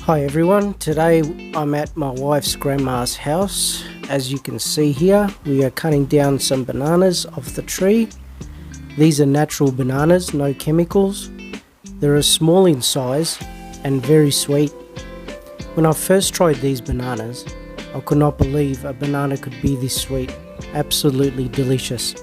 Hi everyone, today I'm at my wife's grandma's house. As you can see here, we are cutting down some bananas off the tree. These are natural bananas, no chemicals. They're small in size and very sweet. When I first tried these bananas, I could not believe a banana could be this sweet. Absolutely delicious.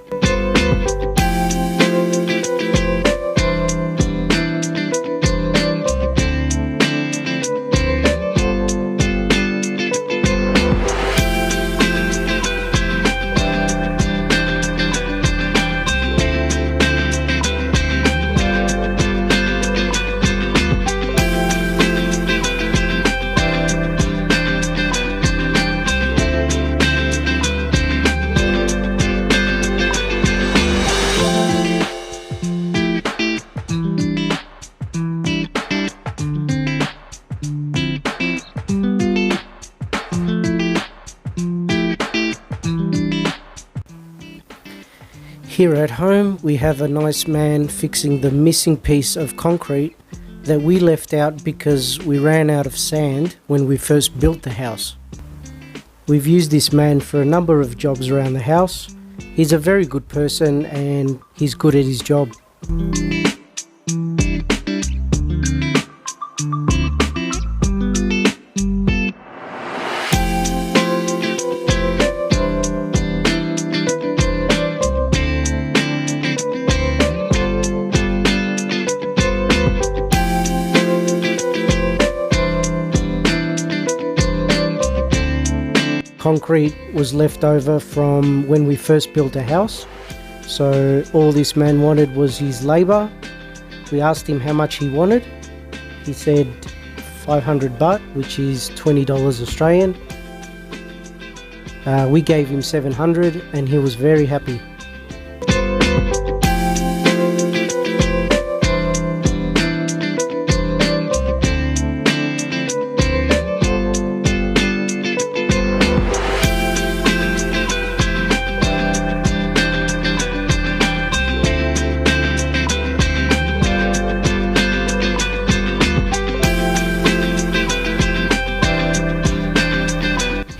Here at home we have a nice man fixing the missing piece of concrete that we left out because we ran out of sand when we first built the house. We've used this man for a number of jobs around the house. He's a very good person and he's good at his job. Concrete was left over from when we first built a house, so all this man wanted was his labour. We asked him how much he wanted. He said 500 baht, which is $20 Australian. We gave him 700 and he was very happy.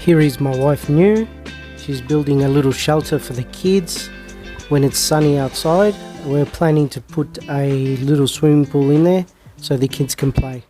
Here is my wife New. She's building a little shelter for the kids when it's sunny outside. We're planning to put a little swimming pool in there so the kids can play.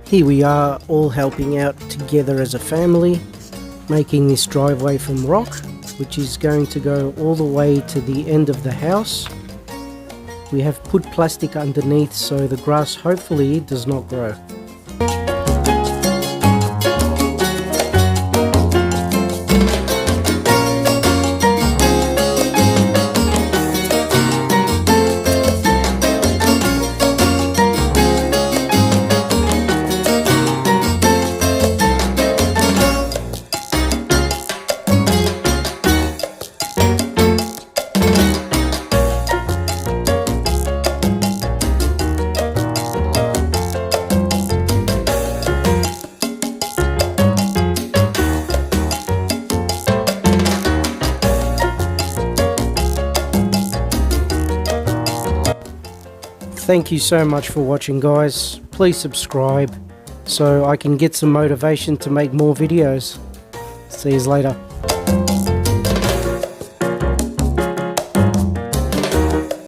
Here we are all helping out together as a family, making this driveway from rock, which is going to go all the way to the end of the house. We have put plastic underneath so the grass hopefully does not grow. Thank you so much for watching, guys. Please subscribe so I can get some motivation to make more videos. See you later.